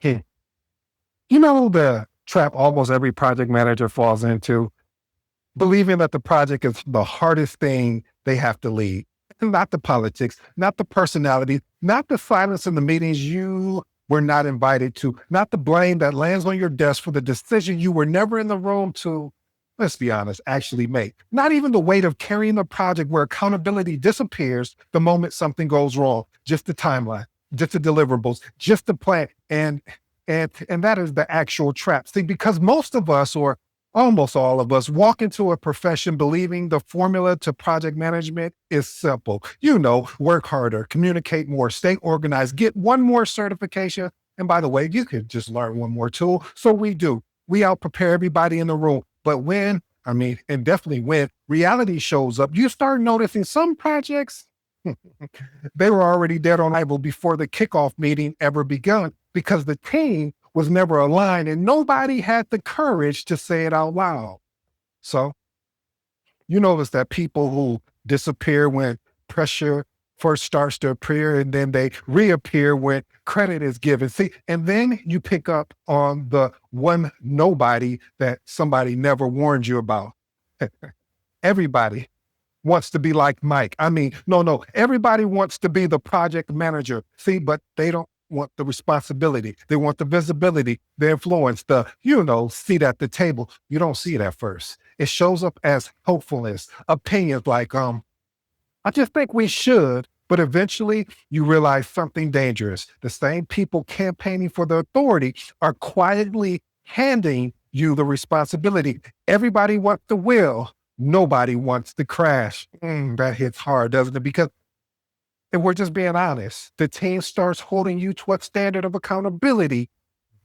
Hmm. You know the trap almost every project manager falls into, believing that the project is the hardest thing they have to lead. Not the politics, not the personality, not the silence in the meetings you were not invited to, not the blame that lands on your desk for the decision you were never in the room to, let's be honest, actually make. Not even the weight of carrying a project where accountability disappears the moment something goes wrong, just the timeline, just the deliverables, just the plan. And that is the actual trap. See, because most of us, or almost all of us, walk into a profession believing the formula to project management is simple. Work harder, communicate more, stay organized, get one more certification. And by the way, you could just learn one more tool. So we do. We out prepare everybody in the room. But and definitely when reality shows up, you start noticing some projects, they were already dead on arrival before the kickoff meeting ever begun because the team was never aligned and nobody had the courage to say it out loud. So you notice that people who disappear when pressure first starts to appear and then they reappear when credit is given. See, and then you pick up on the one nobody that somebody never warned you about. Everybody wants to be like Mike. No, everybody wants to be the project manager. See, but they don't want the responsibility. They want the visibility, the influence, seat at the table. You don't see it at first. It shows up as hopefulness, opinions like, I just think we should. But eventually you realize something dangerous. The same people campaigning for the authority are quietly handing you the responsibility. Everybody wants the will. Nobody wants to crash. That hits hard, doesn't it? Because if we're just being honest, the team starts holding you to a standard of accountability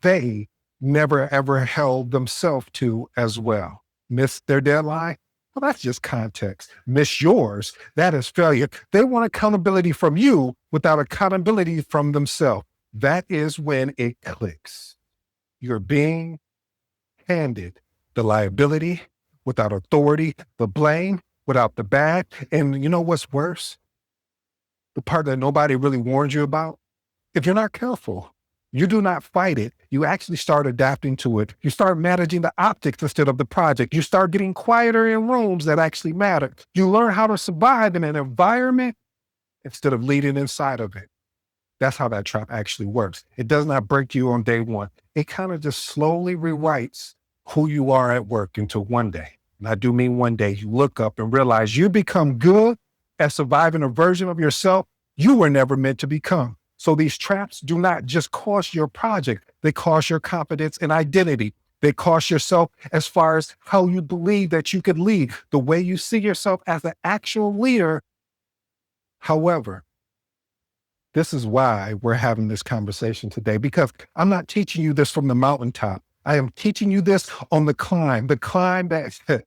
they never ever held themselves to as well. Miss their deadline? Well, that's just context. Miss yours? That is failure. They want accountability from you without accountability from themselves. That is when it clicks. You're being handed the liability without authority, the blame without the bad. And you know what's worse? The part that nobody really warned you about? If you're not careful, you do not fight it. You actually start adapting to it. You start managing the optics instead of the project. You start getting quieter in rooms that actually matter. You learn how to survive in an environment instead of leading inside of it. That's how that trap actually works. It does not break you on day one. It kind of just slowly rewrites who you are at work until one day. And I do mean one day you look up and realize you become good at surviving a version of yourself you were never meant to become. So these traps do not just cost your project. They cost your confidence and identity. They cost yourself as far as how you believe that you could lead, the way you see yourself as an actual leader. However, this is why we're having this conversation today, because I'm not teaching you this from the mountaintop. I am teaching you this on the climb that,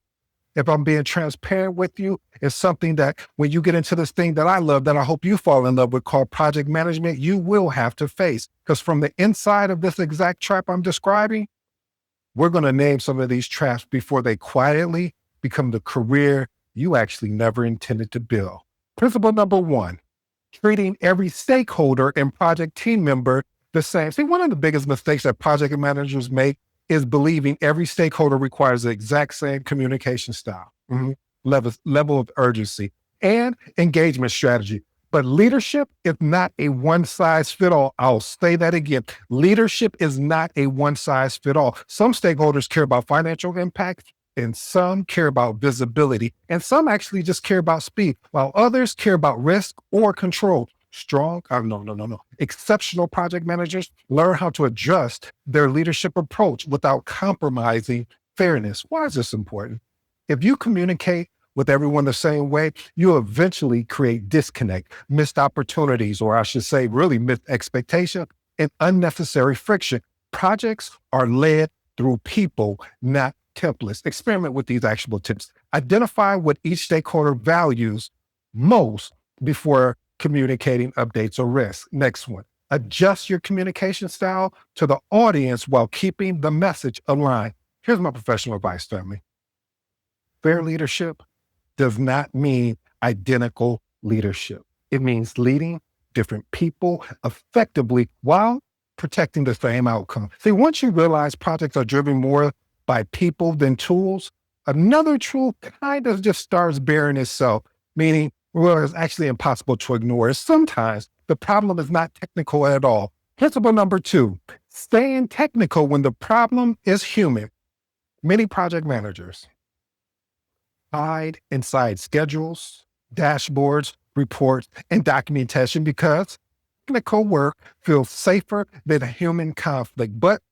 if I'm being transparent with you, is something that when you get into this thing that I love, that I hope you fall in love with, called project management, you will have to face. Because from the inside of this exact trap I'm describing, we're going to name some of these traps before they quietly become the career you actually never intended to build. Principle number one, treating every stakeholder and project team member the same. See, one of the biggest mistakes that project managers make is believing every stakeholder requires the exact same communication style, level of urgency, and engagement strategy. But leadership is not a one size fit all. I'll say that again. Leadership is not a one size fit all. Some stakeholders care about financial impact, and some care about visibility, and some actually just care about speed, while others care about risk or control. No. Exceptional project managers learn how to adjust their leadership approach without compromising fairness. Why is this important? If you communicate with everyone the same way, you eventually create disconnect, missed opportunities, or I should say really missed expectation and unnecessary friction. Projects are led through people, not templates. Experiment with these actionable tips. Identify what each stakeholder values most before communicating updates or risks. Next one, adjust your communication style to the audience while keeping the message aligned. Here's my professional advice, family. Fair leadership does not mean identical leadership. It means leading different people effectively while protecting the same outcome. See, once you realize projects are driven more by people than tools, another truth kind of just starts bearing itself, meaning, well, it's actually impossible to ignore. Sometimes the problem is not technical at all. Principle number 2, staying technical when the problem is human. Many project managers hide inside schedules, dashboards, reports, and documentation because technical work feels safer than a human conflict. But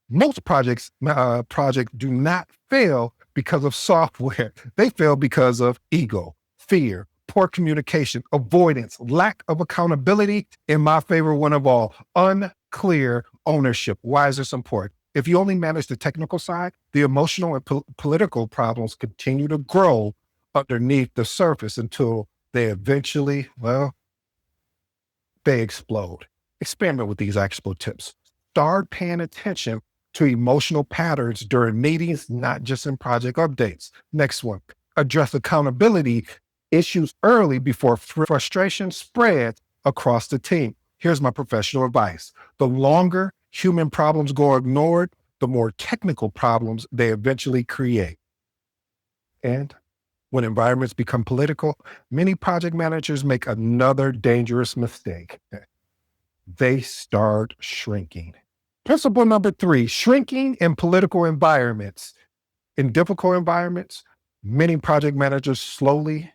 most projects do not fail because of software. They fail because of ego, fear, poor communication, avoidance, lack of accountability, and my favorite one of all, unclear ownership. Why is this important? If you only manage the technical side, the emotional and political problems continue to grow underneath the surface until they eventually, well, they explode. Experiment with these actionable tips. Start paying attention to emotional patterns during meetings, not just in project updates. Next one, address accountability issues early before frustration spreads across the team. Here's my professional advice. The longer human problems go ignored, the more technical problems they eventually create. And when environments become political, many project managers make another dangerous mistake. They start shrinking. Principle number 3, shrinking in political environments. In difficult environments, many project managers slowly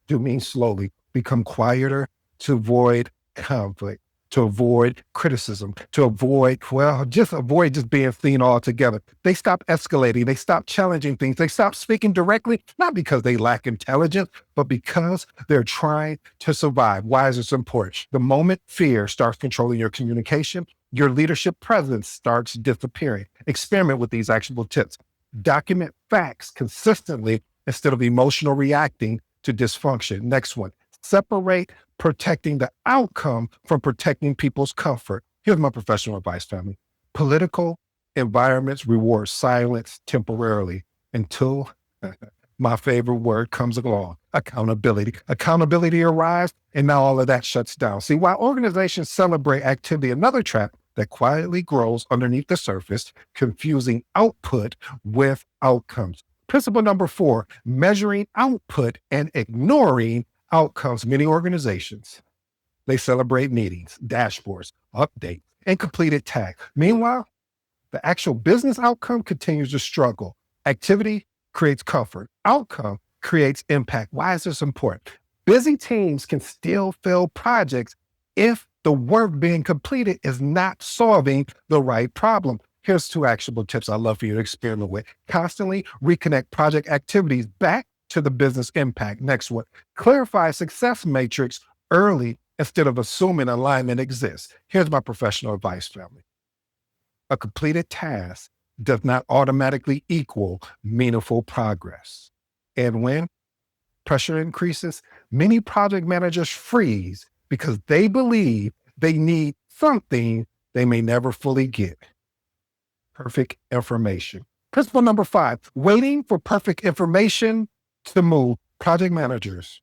become quieter to avoid conflict, to avoid criticism, to avoid just being seen altogether. They stop escalating. They stop challenging things. They stop speaking directly, not because they lack intelligence, but because they're trying to survive. Why is this important? The moment fear starts controlling your communication, your leadership presence starts disappearing. Experiment with these actionable tips. Document facts consistently instead of emotional reacting to dysfunction. Next one, separate protecting the outcome from protecting people's comfort. Here's my professional advice, family. Political environments reward silence temporarily until my favorite word comes along, accountability. Accountability arrives, and now all of that shuts down. See, while organizations celebrate activity, another trap that quietly grows underneath the surface, confusing output with outcomes. Principle number 4, measuring output and ignoring outcomes. Many organizations, they celebrate meetings, dashboards, updates, and completed tasks. Meanwhile, the actual business outcome continues to struggle. Activity creates comfort. Outcome creates impact. Why is this important? Busy teams can still fail projects if the work being completed is not solving the right problem. Here's 2 actionable tips I'd love for you to experiment with. Constantly reconnect project activities back to the business impact. Next one, clarify success matrix early instead of assuming alignment exists. Here's my professional advice, family. A completed task does not automatically equal meaningful progress. And when pressure increases, many project managers freeze because they believe they need something they may never fully get. Perfect information. Principle number 5, waiting for perfect information to move. Project managers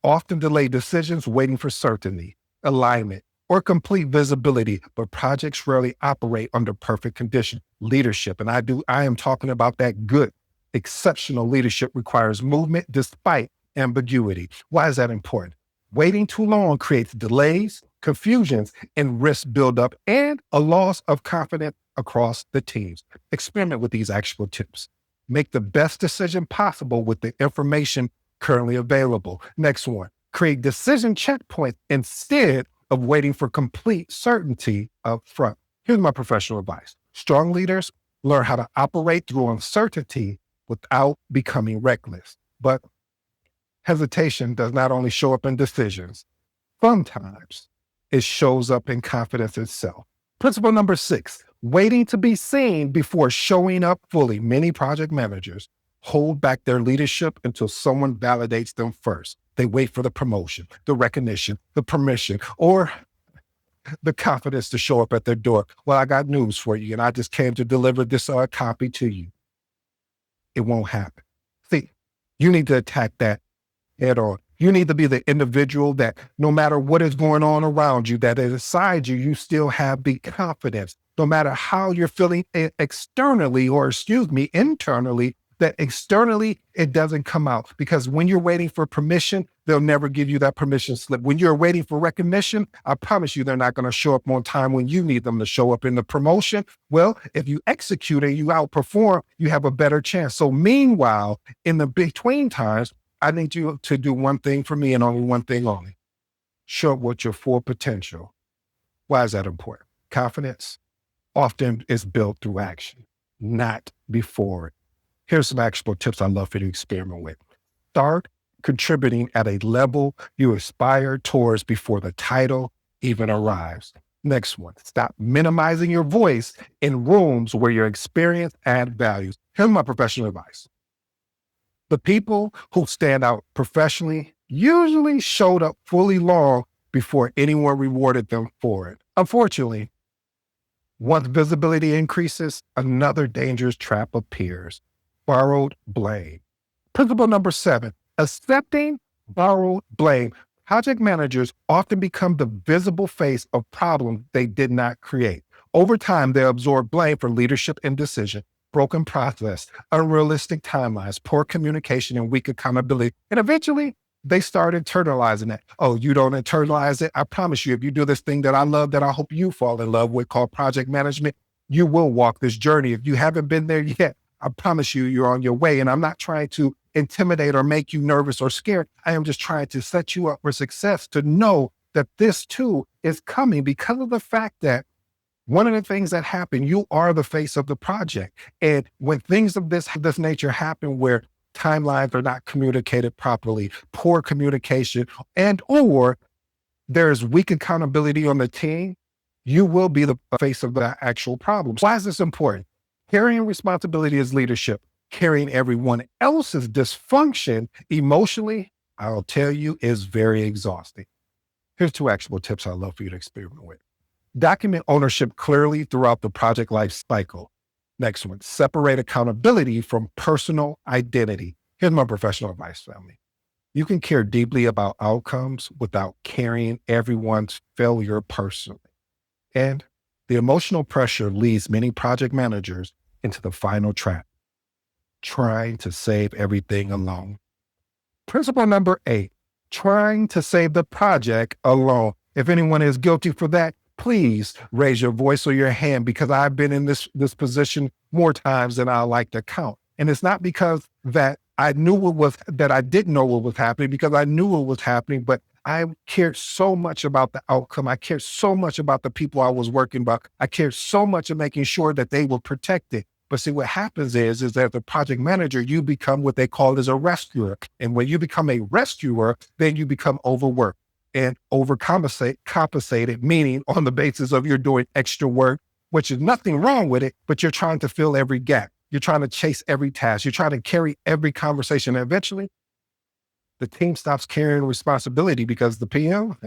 often delay decisions waiting for certainty, alignment, or complete visibility, but projects rarely operate under perfect condition. Leadership, and I am talking about that good, exceptional leadership requires movement despite ambiguity. Why is that important? Waiting too long creates delays, confusions, and risk buildup, and a loss of confidence across the teams. Experiment with these actionable tips. Make the best decision possible with the information currently available. Next one, create decision checkpoints instead of waiting for complete certainty up front. Here's my professional advice. Strong leaders learn how to operate through uncertainty without becoming reckless. But hesitation does not only show up in decisions, sometimes it shows up in confidence itself. Principle number 6, waiting to be seen before showing up fully. Many project managers hold back their leadership until someone validates them first. They wait for the promotion, the recognition, the permission, or the confidence to show up at their door. Well, I got news for you, and I just came to deliver this copy to you. It won't happen. See, you need to attack that head on. You need to be the individual that no matter what is going on around you, that inside you, you still have the confidence. No matter how you're feeling externally, or excuse me, internally, that externally it doesn't come out. Because when you're waiting for permission, they'll never give you that permission slip. When you're waiting for recognition, I promise you they're not going to show up on time when you need them to show up. In the promotion, well, if you execute and you outperform, you have a better chance. So meanwhile, in the between times, I need you to do one thing for me and only one thing only. Show up with your full potential. Why is that important? Confidence often is built through action, not before it. Here's some actionable tips I'd love for you to experiment with. Start contributing at a level you aspire towards before the title even arrives. Next one, stop minimizing your voice in rooms where your experience adds value. Here's my professional advice. The people who stand out professionally usually showed up fully long before anyone rewarded them for it. Unfortunately, once visibility increases, another dangerous trap appears: borrowed blame. Principle number 7, accepting borrowed blame. Project managers often become the visible face of problems they did not create. Over time, they absorb blame for leadership indecision, broken process, unrealistic timelines, poor communication, and weak accountability. And eventually, they start internalizing it. Oh, you don't internalize it? I promise you, if you do this thing that I love, that I hope you fall in love with, called project management, you will walk this journey. If you haven't been there yet, I promise you, you're on your way. And I'm not trying to intimidate or make you nervous or scared. I am just trying to set you up for success, to know that this too is coming, because of the fact that one of the things that happen, you are the face of the project. And when things of this nature happen, where timelines are not communicated properly, poor communication, and or there's weak accountability on the team, you will be the face of the actual problem. Why is this important? Carrying responsibility is leadership. Carrying everyone else's dysfunction emotionally, I'll tell you, is very exhausting. Here's 2 actionable tips I'd love for you to experiment with. Document ownership clearly throughout the project life cycle. Next one, separate accountability from personal identity. Here's my professional advice, family. You can care deeply about outcomes without carrying everyone's failure personally. And the emotional pressure leads many project managers into the final trap, trying to save everything alone. Principle number 8, trying to save the project alone. If anyone is guilty for that, please raise your voice or your hand, because I've been in this position more times than I like to count. And it's not because that I didn't know what was happening, because I knew what was happening, but I cared so much about the outcome. I cared so much about the people I was working with. I cared so much of making sure that they were protected. But see, what happens is that the project manager, you become what they call as a rescuer. And when you become a rescuer, then you become overworked and compensated, meaning on the basis of you're doing extra work, which is nothing wrong with it, but you're trying to fill every gap. You're trying to chase every task. You're trying to carry every conversation. And eventually, the team stops carrying responsibility, because the PM,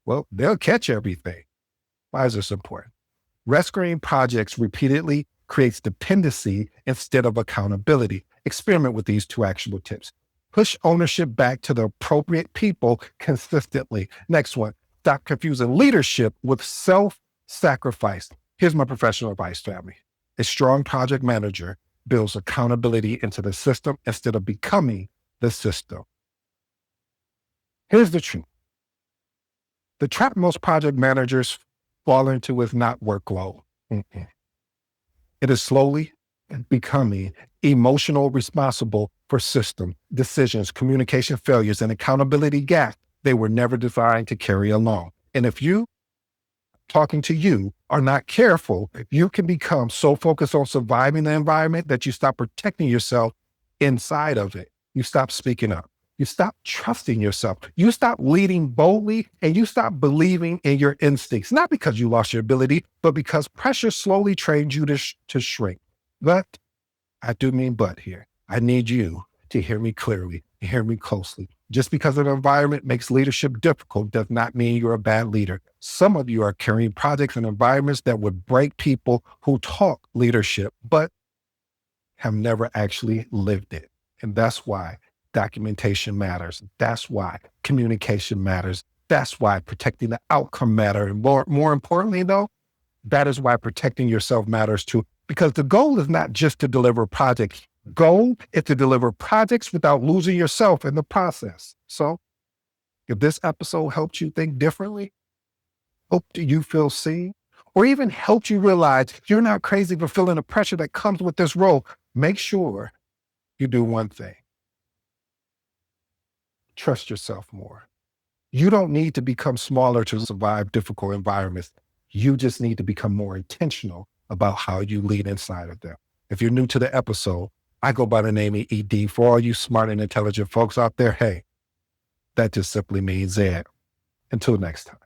well, they'll catch everything. Why is this important? Rescuing projects repeatedly creates dependency instead of accountability. Experiment with these 2 actionable tips. Push ownership back to the appropriate people consistently. Next one, stop confusing leadership with self-sacrifice. Here's my professional advice, family. A strong project manager builds accountability into the system instead of becoming the system. Here's the truth. The trap most project managers fall into is not workload. It is slowly becoming emotional responsible for system, decisions, communication failures, and accountability gaps they were never designed to carry alone. And if you, talking to you, are not careful, you can become so focused on surviving the environment that you stop protecting yourself inside of it. You stop speaking up. You stop trusting yourself. You stop leading boldly, and you stop believing in your instincts, not because you lost your ability, but because pressure slowly trained you to shrink. But I do mean but here. I need you to hear me clearly, hear me closely. Just because an environment makes leadership difficult does not mean you're a bad leader. Some of you are carrying projects and environments that would break people who talk leadership, but have never actually lived it. And that's why documentation matters. That's why communication matters. That's why protecting the outcome matters. And more importantly, though, that is why protecting yourself matters too. Because the goal is not just to deliver projects. Goal is to deliver projects without losing yourself in the process. So if this episode helped you think differently, helped you feel seen, or even helped you realize you're not crazy for feeling the pressure that comes with this role, make sure you do one thing. Trust yourself more. You don't need to become smaller to survive difficult environments. You just need to become more intentional about how you lead inside of them. If you're new to the episode, I go by the name of ED. For all you smart and intelligent folks out there, hey, that just simply means Ed. Until next time.